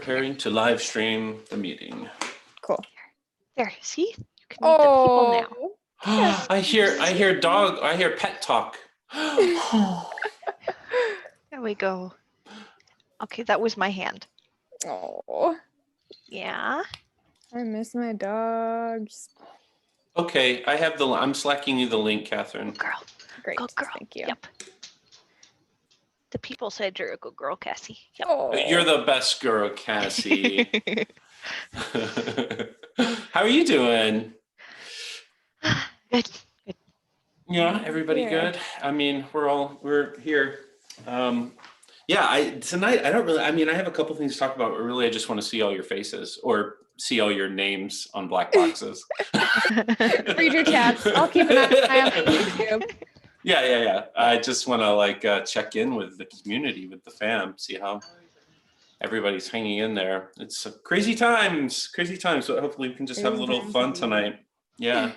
preparing to live stream the meeting. Cool. There, see? You can meet the people now. Yes. I hear pet talk. There we go. Okay, that was my hand. Oh, Yeah. I miss my dogs. Okay, I'm slacking you the link, Catherine. Good girl. Great. Good girl. Thank you. Yep. The people said you're a good girl, Cassie. Yep. Oh. You're the best girl, Cassie. How are you doing? Good. Yeah, everybody Yeah. good? I mean, we're here. Tonight I have a couple things to talk about, but really I just want to see all your faces or see all your names on black boxes. Read your chats. I'll keep an eye on YouTube. Yeah. I just want to check in with the community, with the fam, see how everybody's hanging in there. It's crazy times, so hopefully we can just have a little fun tonight. Yeah.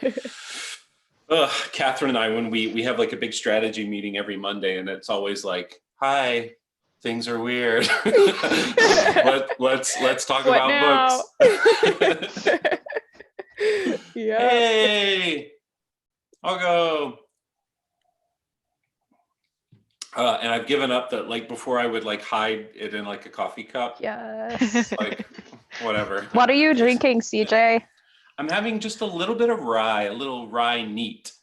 Catherine and I, when we have like a big strategy meeting every Monday, and it's always like, hi, things are weird. let's talk about books. Yeah. Hey, I'll go. And I've given up that, like, before I would like hide it in like a coffee cup. Yes. Like, whatever. What are you drinking, CJ? I'm having just a little bit of rye, a little rye neat.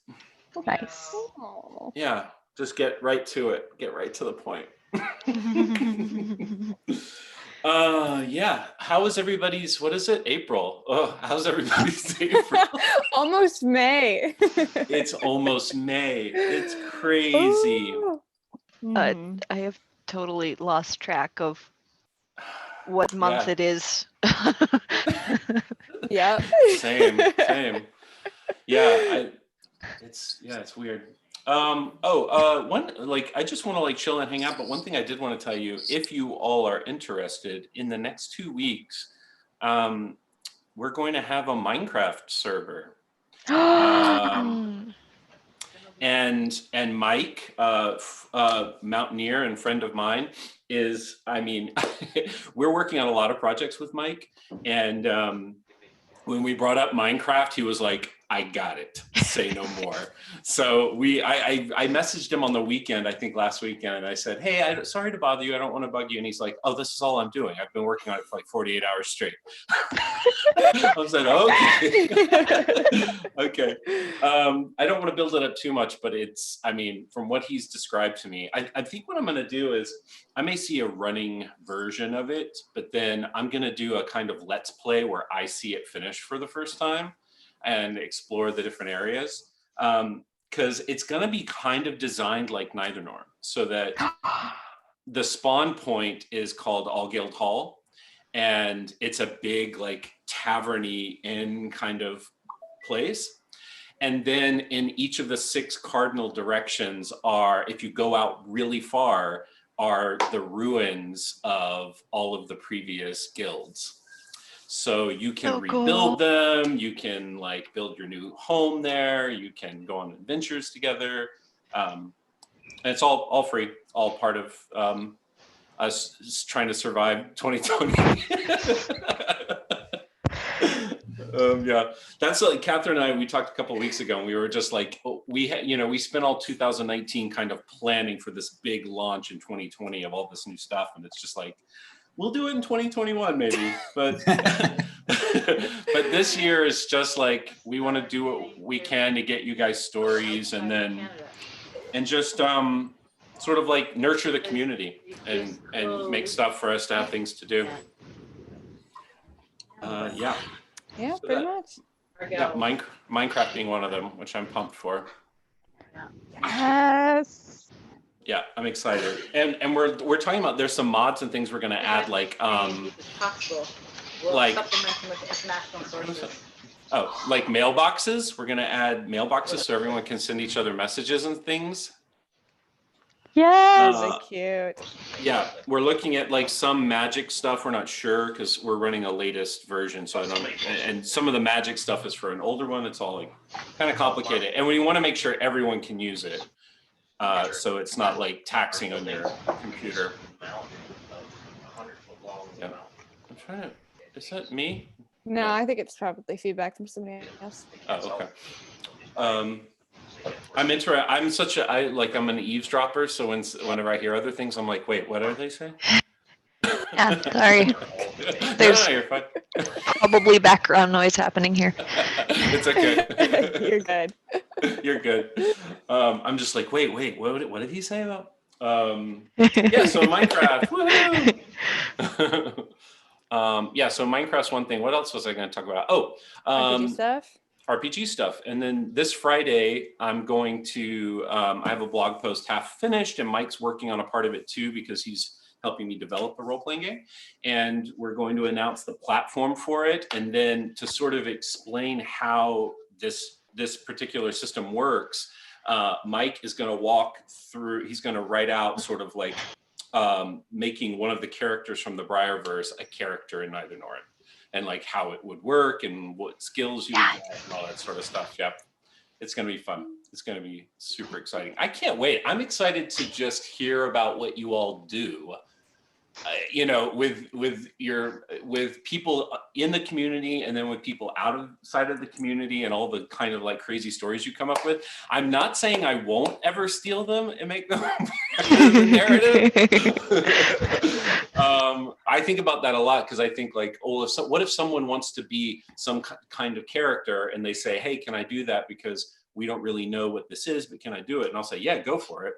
Nice. Yeah, just get right to it. Get right to the point. Yeah. How is everybody's, what is it? April. Oh, how's everybody's April? Almost May. It's almost May. It's crazy. I have totally lost track of what month it is. Yeah. Same. Yeah, it's weird. I just want to like chill and hang out, but one thing I did want to tell you, if you all are interested, in the next 2 weeks, we're going to have a Minecraft server. And Mike, mountaineer and friend of mine, we're working on a lot of projects with Mike, and when we brought up Minecraft, he was like, I got it, say no more. So I messaged him on the weekend, I think last weekend, and I said, hey, sorry to bother you, I don't want to bug you. And he's like, oh, this is all I'm doing. I've been working on it for like 48 hours straight. I was like, okay. I don't want to build it up too much, but from what he's described to me, I think what I'm going to do is I may see a running version of it, but then I'm going to do a kind of let's play where I see it finished for the first time and explore the different areas. Because it's going to be kind of designed like Neither Norm, so that the spawn point is called Allguild Hall, and it's a big like tavern-y inn kind of place. And then in each of the 6 cardinal directions are, if you go out really far, are the ruins of all of the previous guilds. So you can rebuild them, you can like build your new home there, you can go on adventures together. And it's all free, all part of us trying to survive 2020. Yeah, that's like Catherine and I, we talked a couple of weeks ago, and we were just like, we spent all 2019 kind of planning for this big launch in 2020 of all this new stuff. And it's just like, we'll do it in 2021 maybe, but but this year is just like, we want to do what we can to get you guys stories, and just sort of like nurture the community and make stuff for us to have things to do. Yeah, so pretty much. Yeah, Minecraft being one of them, which I'm pumped for. Yes. Yeah, I'm excited, and we're talking about, there's some mods and things we're gonna add, like like like mailboxes. We're gonna add mailboxes so everyone can send each other messages and things. Yes, cute. Yeah, we're looking at like some magic stuff. We're not sure because we're running a latest version, so I don't. And some of the magic stuff is for an older one. It's all like kind of complicated, and we want to make sure everyone can use it. So it's not like taxing on your computer. Yeah, trying to. Is that me? No, I think it's probably feedback from somebody else. Oh, okay. I'm an eavesdropper. So whenever I hear other things, I'm like, wait, what are they saying? Yeah, sorry. No, There's you're fine. probably background noise happening here. It's okay. You're good. You're good. I'm just like, wait, what did he say about? Yeah, so Minecraft. Woohoo! Yeah, so Minecraft's one thing. What else was I going to talk about? RPG stuff. RPG stuff. And then this Friday, I'm going to, I have a blog post half finished, and Mike's working on a part of it too, because he's helping me develop the role-playing game. And we're going to announce the platform for it. And then to sort of explain how this particular system works, Mike is going to walk through, he's going to write out sort of like making one of the characters from the Briarverse a character in Neither Norn, and like how it would work and what skills you would get and all that sort of stuff. Yeah, it's going to be fun. It's going to be super exciting. I can't wait. I'm excited to just hear about what you all do. With people in the community, and then with people outside of the community, and all the kind of like crazy stories you come up with. I'm not saying I won't ever steal them and make them part of the narrative. I think about that a lot, because I think like, oh, what if someone wants to be some kind of character and they say, hey, can I do that? Because we don't really know what this is, but can I do it? And I'll say, yeah, go for it.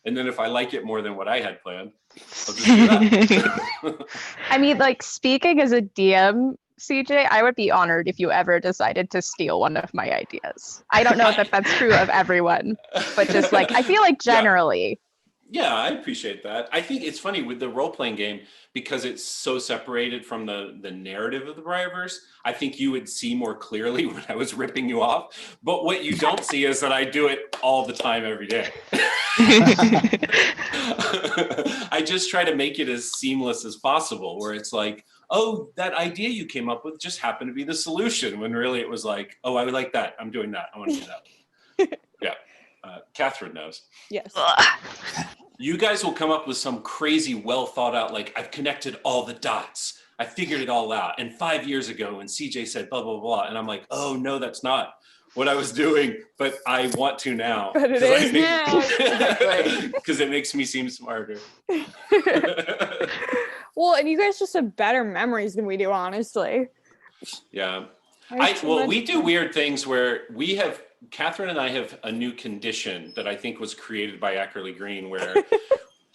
And then if I like it more than what I had planned, I'll just do that. I mean, like, speaking as a DM, CJ, I would be honored if you ever decided to steal one of my ideas. I don't know that that's true of everyone, but just like, I feel like generally. Yeah, I appreciate that. I think it's funny with the role-playing game, because it's so separated from the narrative of the Briarverse. I think you would see more clearly when I was ripping you off. But what you don't see is that I do it all the time, every day. I just try to make it as seamless as possible, where it's like, oh, that idea you came up with just happened to be the solution, when really it was like, oh, I would like that. I'm doing that. I want to do that. Yeah. Catherine knows. Yes. You guys will come up with some crazy, well thought out, like, I've connected all the dots. I figured it all out. And 5 years ago, when CJ said blah, blah, blah. And I'm like, oh, no, that's not what I was doing, but I want to now. But it is now. Because it makes me seem smarter. Well, and you guys just have better memories than we do, honestly. Yeah. We do weird things where Catherine and I have a new condition that I think was created by Ackerley Green, where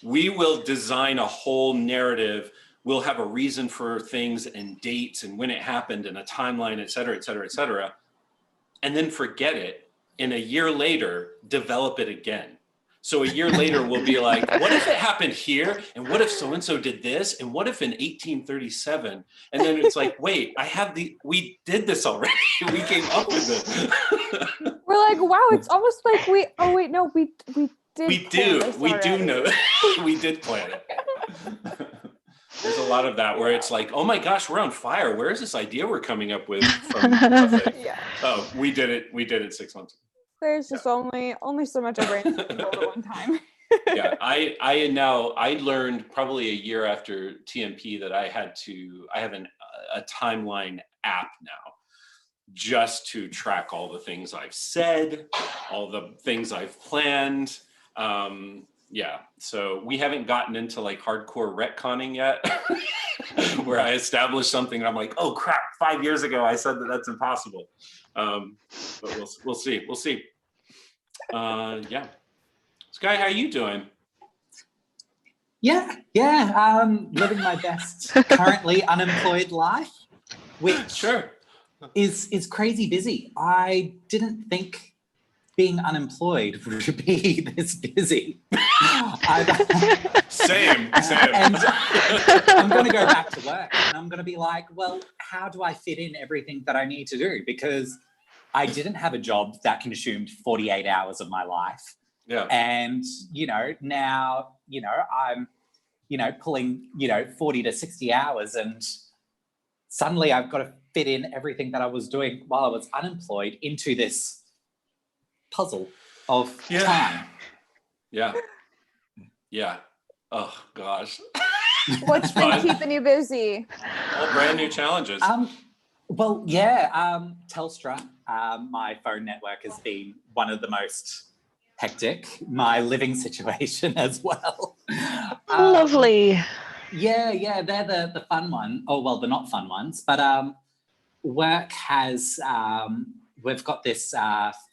we will design a whole narrative. We'll have a reason for things and dates and when it happened and a timeline, et cetera, et cetera, et cetera. And then forget it. And a year later, develop it again. So a year later, we'll be like, what if it happened here? And what if so-and-so did this? And what if in 1837? And then it's like, wait, we did this already. We came up with it. We're like, wow, it's almost like we did. We do know. We did plan it. There's a lot of that where it's like, oh my gosh, we're on fire. Where is this idea we're coming up with from nothing? Yeah. Oh, we did it 6 months ago. There's just only so much our brains can hold at one time. Yeah, I learned probably a year after TMP that I have a timeline app now, just to track all the things I've said, all the things I've planned. Yeah, so we haven't gotten into like hardcore retconning yet, where I established something and I'm like, oh crap, 5 years ago I said that's impossible. But we'll see. Yeah. Sky, how you doing? Yeah. Living my best currently unemployed life, which Sure. is crazy busy. I didn't think being unemployed would be this busy. Same. And I'm going to go back to work and I'm going to be like, well, how do I fit in everything that I need to do? Because I didn't have a job that consumed 48 hours of my life. Yeah. And, now, I'm, pulling, 40 to 60 hours, and suddenly I've got to fit in everything that I was doing while I was unemployed into this puzzle of time. Yeah. Oh gosh. What's been Fun. keeping you busy? All brand new challenges. Well, yeah, Telstra, my phone network has been one of the most hectic. My living situation as well. Lovely. Yeah, they're the fun one. Oh, well, the not fun ones. But work has, we've got this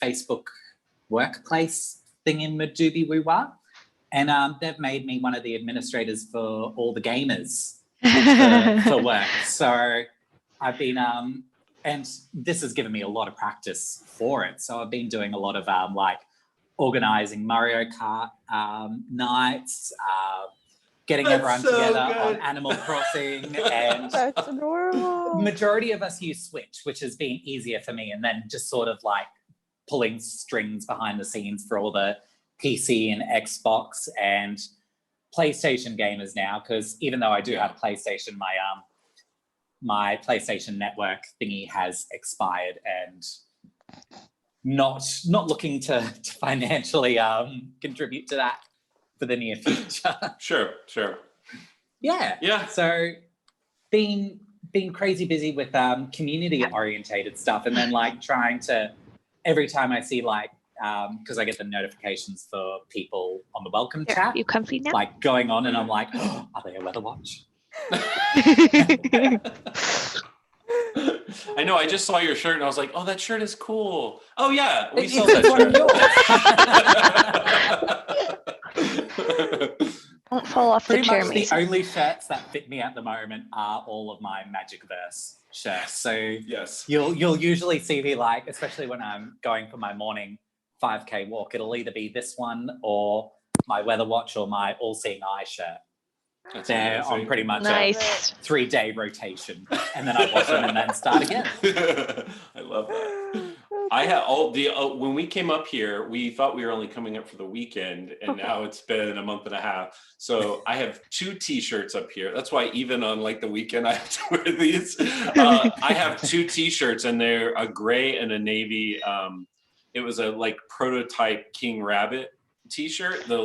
Facebook workplace thing in Madoobie Woo-Wah, and they've made me one of the administrators for all the gamers for work. So I've been, and this has given me a lot of practice for it. So I've been doing a lot of like organising Mario Kart nights, getting That's everyone so together good. on Animal Crossing, and That's adorable. majority of us use Switch, which has been easier for me, and then just sort of like pulling strings behind the scenes for all the PC and Xbox and PlayStation gamers now, because even though I do have a PlayStation, my PlayStation Network thingy has expired, and not looking to financially contribute to that for the near future. Sure. Yeah. So being crazy busy with community orientated stuff, and then like trying to, every time I see like, because I get the notifications for people on the welcome Here, chat, you comfy now? like going on, and I'm like, oh, are they a weather watch? I know. I just saw your shirt and I was like, "Oh, that shirt is cool." Oh yeah, we It's sell that one of shirt. yours. Don't fall off the Pretty chair, much the Mason. only shirts that fit me at the moment are all of my Magicverse shirts. So Yes. you'll usually see me like, especially when I'm going for my morning 5K walk, it'll either be this one or my weather watch or my all-seeing eye shirt. That's They're amazing. on pretty much Nice. a 3-day rotation, and then I wash them and then start again. I love that. I had all the when we came up here, we thought we were only coming up for the weekend, and now it's been a month and a half. So I have 2 T-shirts up here. That's why even on like the weekend, I have to wear these. I have 2 T-shirts, and they're a gray and a navy. It was a like prototype King Rabbit T-shirt, the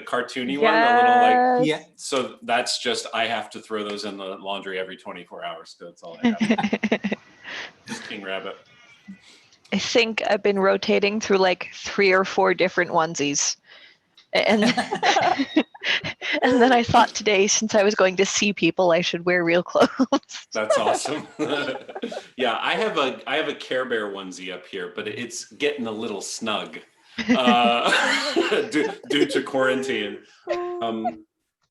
cartoony one, the little like. Yeah. So that's just, I have to throw those in the laundry every 24 hours. So that's all I have. Just King Rabbit. I think I've been rotating through like 3 or 4 different onesies. And and then I thought today, since I was going to see people, I should wear real clothes. That's awesome. Yeah, I have a Care Bear onesie up here, but it's getting a little snug due to quarantine.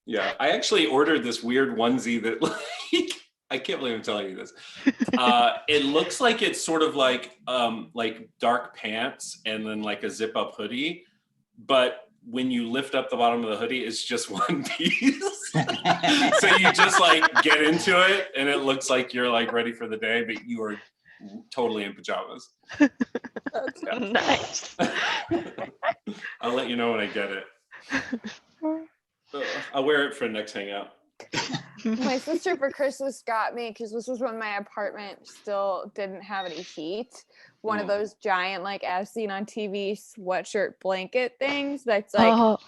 Yeah, I actually ordered this weird onesie that like, I can't believe I'm telling you this. It looks like it's sort of like dark pants and then like a zip up hoodie, but when you lift up the bottom of the hoodie, it's just one piece. So you just like get into it and it looks like you're like ready for the day, but you are totally in pajamas. Yeah. Nice. I'll let you know when I get it. I'll wear it for next hangout. My sister for Christmas got me, because this was when my apartment still didn't have any heat, one of those giant, like as seen on TV, sweatshirt blanket things that's like,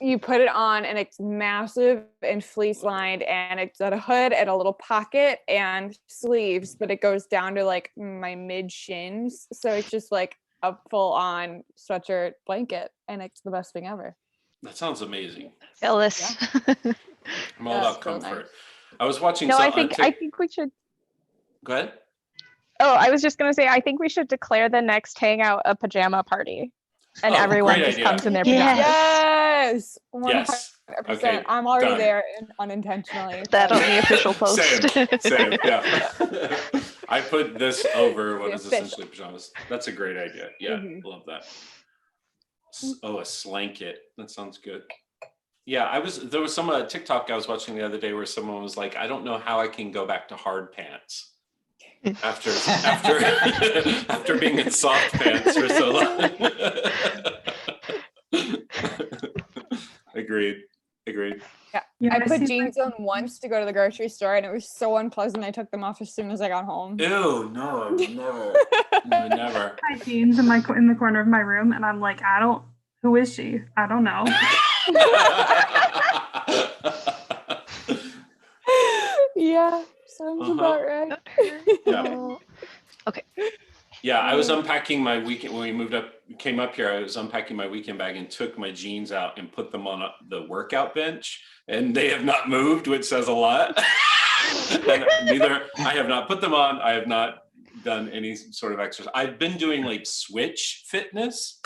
you put it on and it's massive and fleece lined, and it's got a hood and a little pocket and sleeves, but it goes down to like my mid shins, so it's just like a full on sweatshirt blanket, and it's the best thing ever. That sounds amazing. Jealous. I'm all about so nice. comfort. I was watching. No, some, I think we should. Go ahead. Oh, I was just gonna say, I think we should declare the next hangout a pajama party, and everyone great just idea. comes in their Yeah. pajamas. Yes, 100%. Yes. Okay, I'm already done. there unintentionally. That on the official post. Same. Yeah. I put this over what The is official. essentially pajamas. That's a great idea. Yeah, love that. Oh, a slanket. That sounds good. Yeah, there was some TikTok I was watching the other day where someone was like, I don't know how I can go back to hard pants after after being in soft pants for so long. Agreed. I put jeans on once to go to the grocery store, and it was so unpleasant. I took them off as soon as I got home. Ew, no, never. No, never. My jeans in the corner of my room, and I'm like, who is she? I don't know. Yeah, sounds about right. Yeah. Okay. Yeah, I was unpacking my weekend when we came up here. I was unpacking my weekend bag and took my jeans out and put them on the workout bench, and they have not moved, which says a lot. And I have not put them on. I have not done any sort of exercise. I've been doing like switch fitness,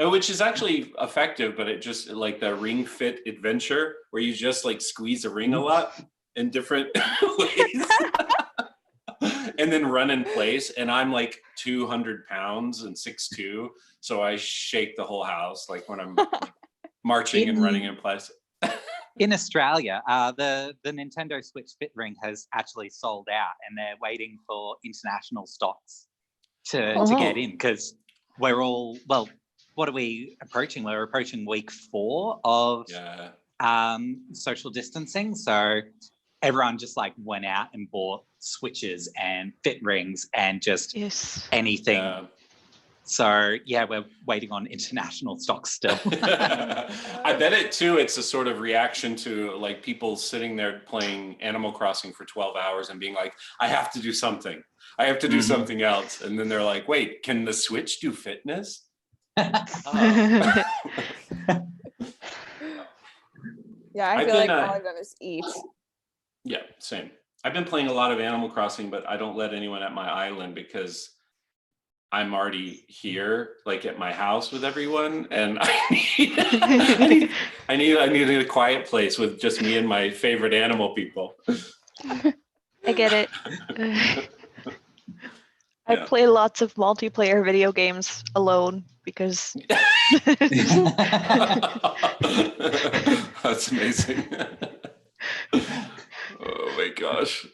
which is actually effective, but it just like the Ring Fit Adventure, where you just like squeeze a ring a lot in different ways. And then run in place, and I'm like 200 pounds and 6'2", so I shake the whole house like when I'm marching and running in place. In Australia, the Nintendo Switch Fit Ring has actually sold out, and they're waiting for international stocks to get in, because we're all, well, what are we approaching? We're approaching week 4 of social distancing, so everyone just like went out and bought switches and fit rings and just anything. So yeah, we're waiting on international stocks still. I bet it's a sort of reaction to like people sitting there playing Animal Crossing for 12 hours and being like, I have to do something. I have to do something else. And then they're like, wait, can the Switch do fitness? Yeah, I feel like all I've done is eat. Yeah, same. I've been playing a lot of Animal Crossing, but I don't let anyone at my island because I'm already here, like at my house with everyone, and I need a quiet place with just me and my favorite animal people. I get it. I play lots of multiplayer video games alone because that's amazing. Oh my gosh.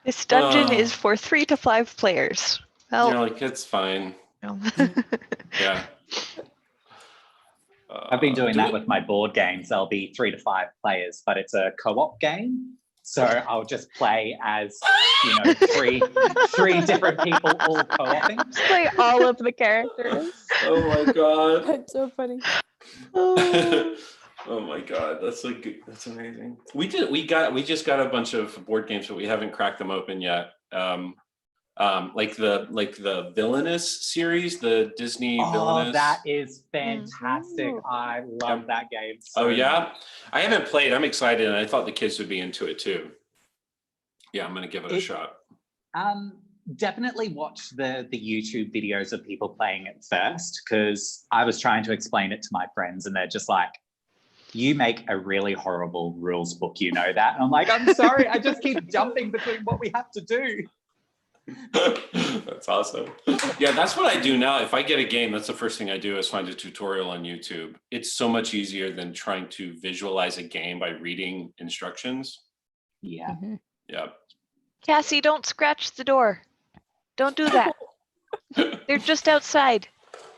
This dungeon is for 3 to 5 players. Well, you're like, it's fine. No. Yeah. I've been doing that with my board games. There'll be 3 to 5 players, but it's a co-op game. So I'll just play as, three different people all co-oping. Just play all of the characters. Oh my god. That's so funny. Oh my god, that's amazing. We just got a bunch of board games, but we haven't cracked them open yet. Like the Villainous series, the Disney Villainous. Oh, that is fantastic. I love that game so much. I haven't played. I'm excited, and I thought the kids would be into it too. Yeah, I'm gonna give it a shot. Definitely watch the YouTube videos of people playing it first, because I was trying to explain it to my friends, and they're just like, you make a really horrible rules book, you know that? And I'm like, I'm sorry, I just keep jumping between what we have to do. That's awesome. Yeah, that's what I do now. If I get a game, that's the first thing I do is find a tutorial on YouTube. It's so much easier than trying to visualize a game by reading instructions. Yeah. Yeah. Cassie, don't scratch the door. Don't do that. They're just outside.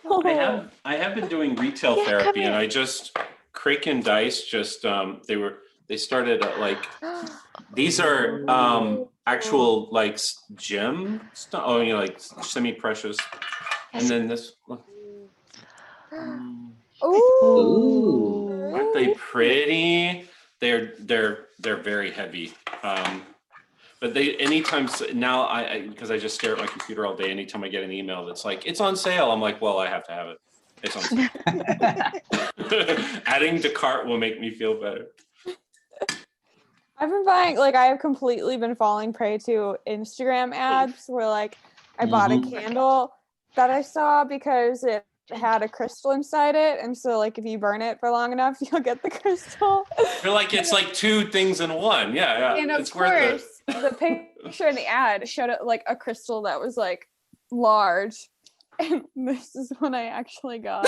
I have been doing retail therapy, and I just Kraken Dice just they started like these are actual like gem stuff. Oh, like semi-precious. And then this Ooh. aren't they pretty? They're very heavy. But anytime now because I just stare at my computer all day, anytime I get an email that's like, it's on sale, I'm like, well, I have to have it. It's on sale. Adding to cart will make me feel better. I've been buying, I have completely been falling prey to Instagram ads where I bought a candle that I saw because it had a crystal inside it, and so if you burn it for long enough, you'll get the crystal. You're like, it's like 2 things in one. Yeah. And of course, the picture in the ad showed it a crystal that was large, and this is what I actually got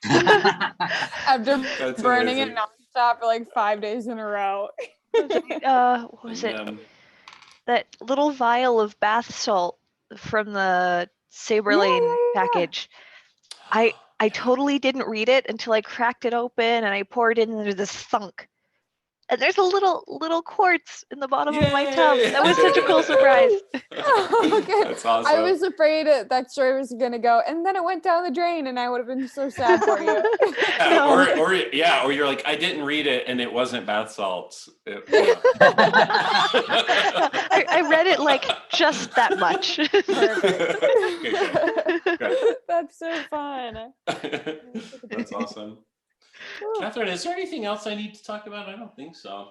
after burning it nonstop for 5 days in a row. What was it? That little vial of bath salt from the Saberlane package. I totally didn't read it until I cracked it open and I poured it into this thunk. and there's a little quartz in the bottom of my tub. Yay! That was such a cool surprise. Okay. That's awesome. I was afraid that story was gonna go, and then it went down the drain, and I would have been so sad for you. Yeah, No. or you're like, I didn't read it and it wasn't bath salts. I read it like just that much. Perfect. Good. That's so fun. That's awesome. Catherine, is there anything else I need to talk about? I don't think so.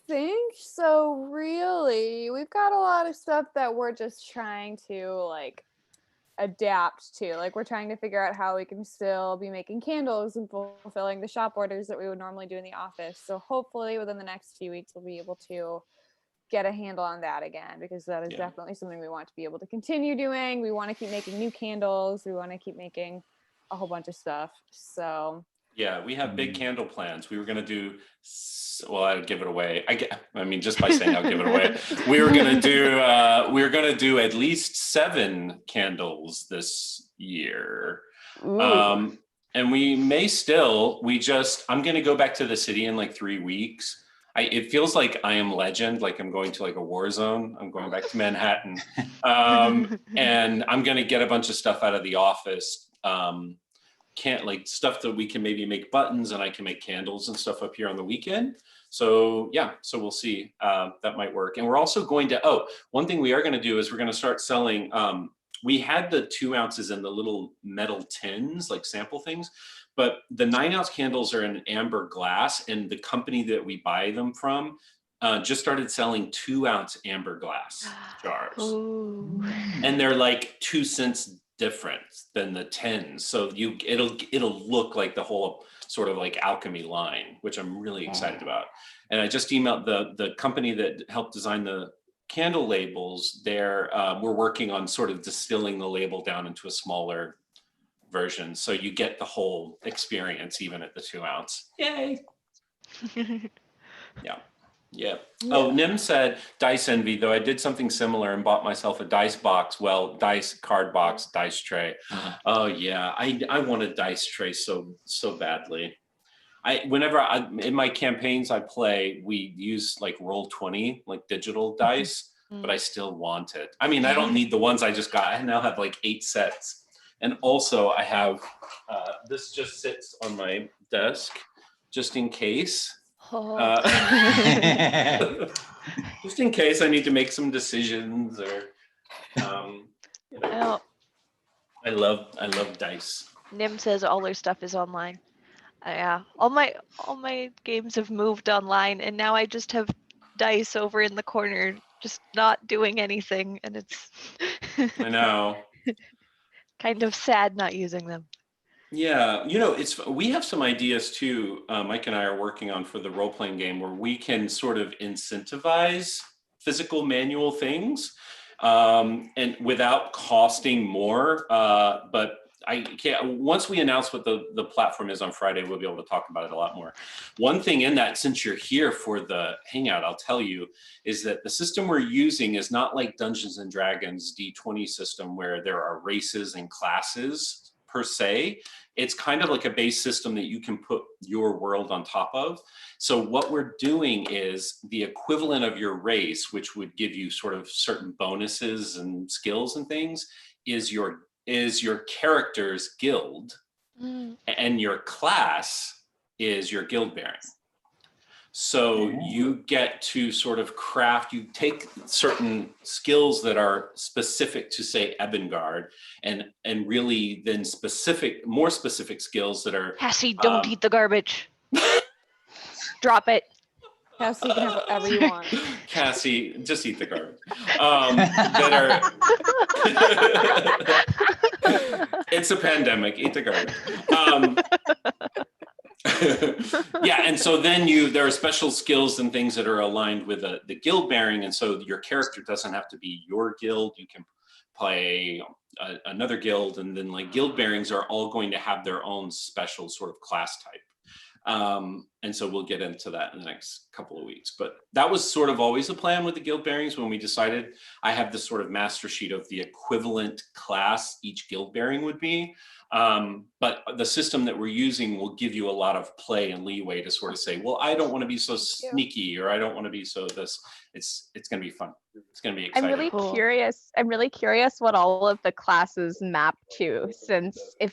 Think so, really. We've got a lot of stuff that we're just trying to like adapt to. Like, we're trying to figure out how we can still be making candles and fulfilling the shop orders that we would normally do in the office. So hopefully within the next few weeks we'll be able to get a handle on that again, because that is definitely something we want to be able to continue doing. We want to keep making new candles. We want to keep making a whole bunch of stuff. So yeah, we have big candle plans. We were going to do, well, I'd give it away. I mean, just by saying I'll give it away. We were going to do at least 7 candles this year. And we may still, I'm going to go back to the city in like 3 weeks. It feels like I Am Legend, like I'm going to like a war zone. I'm going back to Manhattan. And I'm going to get a bunch of stuff out of the office. Like stuff that we can maybe make buttons, and I can make candles and stuff up here on the weekend. So yeah, so we'll see. That might work. And we're also going to, one thing we are going to do is we're going to start selling, we had the 2 ounces in the little metal tins, like sample things, but the 9 ounce candles are in amber glass, and the company that we buy them from just started selling 2 ounce amber glass jars. Ooh. And they're like 2 cents different than the 10s, so it'll look like the whole sort of like alchemy line, which I'm really excited about. And I just emailed the company that helped design the candle labels. We're working on sort of distilling the label down into a smaller version, so you get the whole experience even at the 2 ounce. Yay. Yeah. Oh, Nim said dice envy, though I did something similar and bought myself a dice box. Well, dice card box, dice tray. Oh yeah, I want a dice tray so badly. Whenever in my campaigns I play, we use like Roll20, like digital dice, but I still want it. I mean, I don't need the ones I just got. I now have like 8 sets, and also I have this just sits on my desk just in case. Just in case I need to make some decisions, or I love dice. Nim says all their stuff is online. Yeah, all my games have moved online, and now I just have dice over in the corner, just not doing anything, and it's I know. kind of sad not using them. Yeah, we have some ideas too. Mike and I are working on for the role-playing game where we can sort of incentivize physical manual things, and without costing more. But I can't. Once we announce what the platform is on Friday, we'll be able to talk about it a lot more. One thing in that, since you're here for the Hangout, I'll tell you, is that the system we're using is not like Dungeons and Dragons D20 system where there are races and classes per se. It's kind of like a base system that you can put your world on top of. So what we're doing is the equivalent of your race, which would give you sort of certain bonuses and skills and things, is your character's guild, and your class is your guild bearing. So you get to sort of craft, you take certain skills that are specific to, say, Ebengard, and really then more specific skills that are... Cassie, don't eat the garbage. Drop it. Cassie, you can have whatever you want. Cassie, just eat the garbage. It's a pandemic, eat the garbage. Yeah, and so then there are special skills and things that are aligned with the guild bearing, and so your character doesn't have to be your guild. You can play another guild, and then like guild bearings are all going to have their own special sort of class type. And so we'll get into that in the next couple of weeks. But that was sort of always the plan with the guild bearings when we decided. I have this sort of master sheet of the equivalent class each guild bearing would be. But the system that we're using will give you a lot of play and leeway to sort of say, well, I don't want to be so sneaky, or I don't want to be so this. It's going to be fun. It's going to be exciting. I'm really curious. I'm really curious what all of the classes map to, since if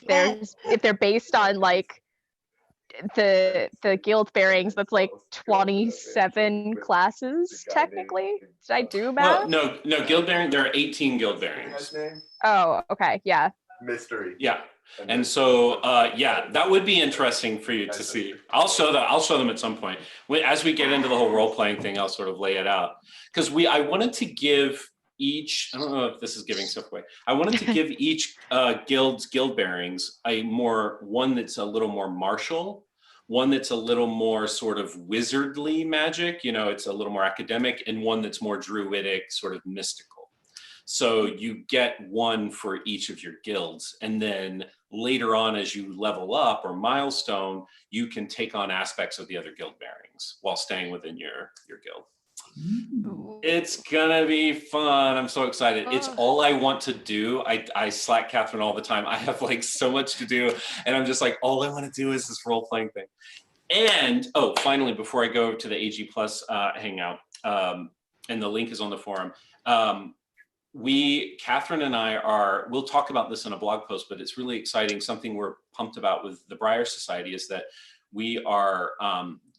they're based on like the guild bearings, that's like 27 classes technically. Did I do math? No, guild bearing. There are 18 guild bearings. Oh, okay, yeah. Mystery. Yeah. And so, yeah, that would be interesting for you to see. I'll show them at some point. As we get into the whole role-playing thing, I'll sort of lay it out. Because I wanted to give each, I don't know if this is giving stuff away. I wanted to give each guild bearings one that's a little more martial, one that's a little more sort of wizardly magic, it's a little more academic, and one that's more druidic, sort of mystical. So you get one for each of your guilds. And then later on, as you level up or milestone, you can take on aspects of the other guild bearings while staying within your guild. It's gonna be fun. I'm so excited. It's all I want to do. I slack Catherine all the time. I have like so much to do, and I'm just like, all I want to do is this role-playing thing. And finally, before I go to the AG Plus Hangout, and the link is on the forum, Catherine and I we'll talk about this in a blog post, but it's really exciting. Something we're pumped about with the Briar Society is that we are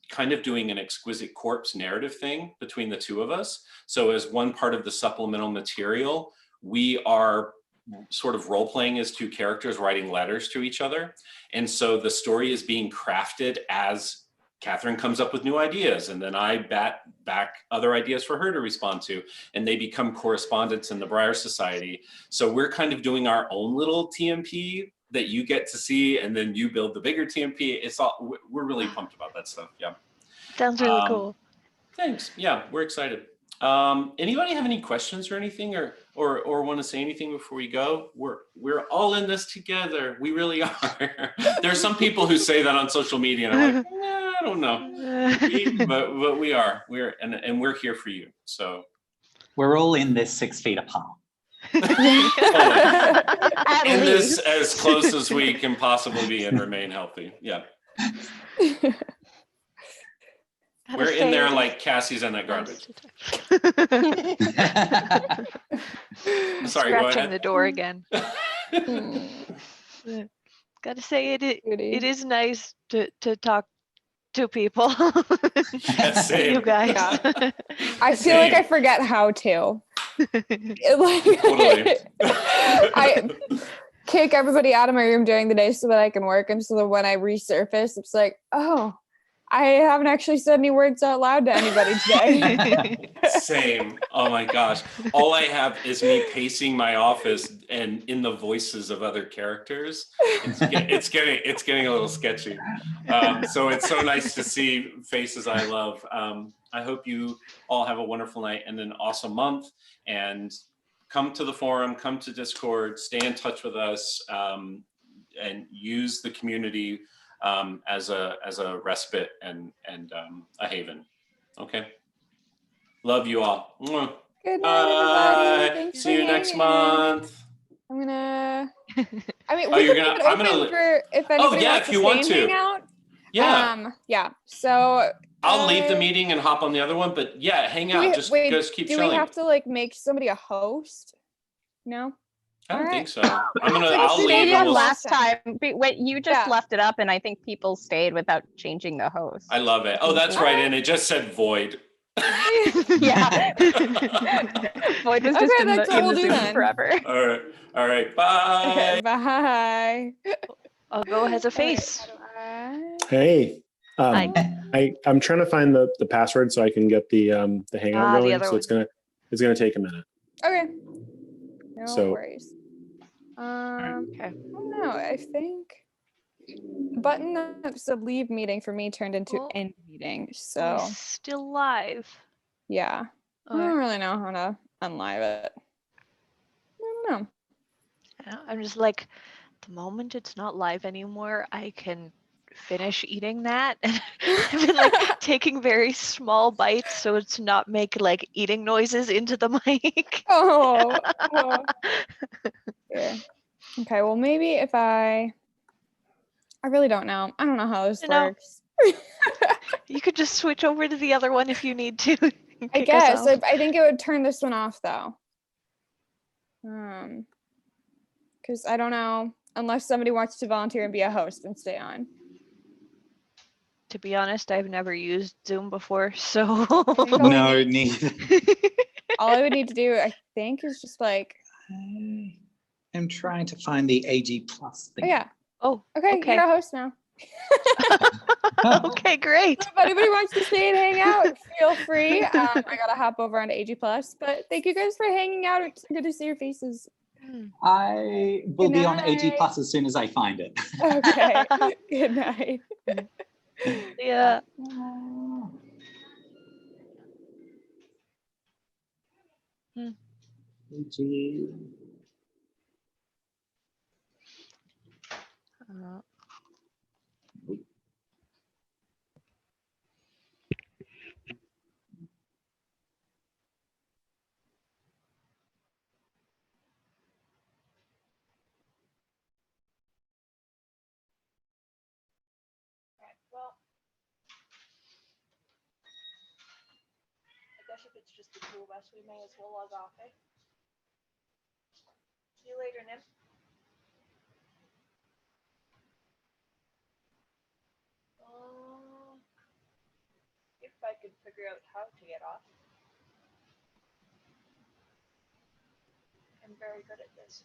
kind of doing an Exquisite Corpse narrative thing between the two of us. So as one part of the supplemental material, we are sort of role-playing as two characters writing letters to each other. And so the story is being crafted as Catherine comes up with new ideas, and then I bat back other ideas for her to respond to, and they become correspondents in the Briar Society. So we're kind of doing our own little TMP that you get to see, and then you build the bigger TMP. We're really pumped about that stuff. Yeah. Sounds really cool. Thanks. Yeah, we're excited. Anybody have any questions or anything, or want to say anything before we go? We're all in this together. We really are. There are some people who say that on social media, and I'm like, I don't know. But we are. And we're here for you. So we're all in this 6 feet apart. And this as close as we can possibly be and remain healthy. Yeah. We're in there like Cassie's in that garbage. Sorry, go ahead. Scratching the door again. Gotta say it is nice to talk to people. Yes, same. You guys. Yeah. I feel like I forget how to. Totally. I kick everybody out of my room during the day so that I can work, and so that when I resurface, it's like, oh, I haven't actually said any words out loud to anybody today. Same. Oh my gosh. All I have is me pacing my office and in the voices of other characters. It's getting a little sketchy. So it's so nice to see faces I love. I hope you all have a wonderful night and an awesome month. And come to the forum, come to Discord, stay in touch with us, and use the community as a respite and a haven. Okay. Love you all. Good night, everybody. Thanks See you for next hanging. month. I'm gonna. I mean, Oh, we you're can gonna- leave it I'm gonna open li- for if anybody yeah, wants if you to want stay and to. hang out. Yeah. Yeah. So I'll leave the meeting and hop on the other one, but yeah, hang out. Just keep do chilling. we have to like make somebody a host? No. I don't All think right. so. I'll We leave. stayed And on we'll, last time. Wait, you just Yeah. left it up, and I think people stayed without changing the host. I love it. Oh, that's right. And it just said void. Yeah. Void was just Okay, in the, that's what in we'll the do Zoom then. forever. All right. Bye. Okay, bye. I'll go has a face. Hey, Hi. I'm trying to find the password so I can get the hangout the going. other So it's gonna take a minute. Okay. No So- worries. Okay. I don't know. I think button that said leave meeting for me turned into Oh. end meeting. We're So still live. yeah, I Okay. don't really know how to unlive it. I don't know. I'm just like, the moment it's not live anymore, I can finish eating that. And I've been like taking very small bites so as to not make like eating noises into the mic. Oh. Yeah. Okay, well maybe if I really don't know. I don't know how this You know, works. You could just switch over to the other one if you need to. I Kick us guess. off. I think it would turn this one off though. Because I don't know. Unless somebody wants to volunteer and be a host and stay on. To be honest, I've never used Zoom before, so think all we No, need- neither. All I would need to do, I think, is just like, I'm trying to find the AG Plus thing. oh yeah, oh, okay, okay. you're a host now. Okay, great. So if anybody wants to stay and hang out, feel free. I gotta hop over onto AG Plus, but thank you guys for hanging out. It's good to see your faces. I will Good be on AG night. Plus as soon as I find it. Okay. Good night. Yeah. AG. Well, I guess if it's just the two of us, we may as well log off, eh? See you later, Nim. If I could figure out how to get off. I'm very good at this.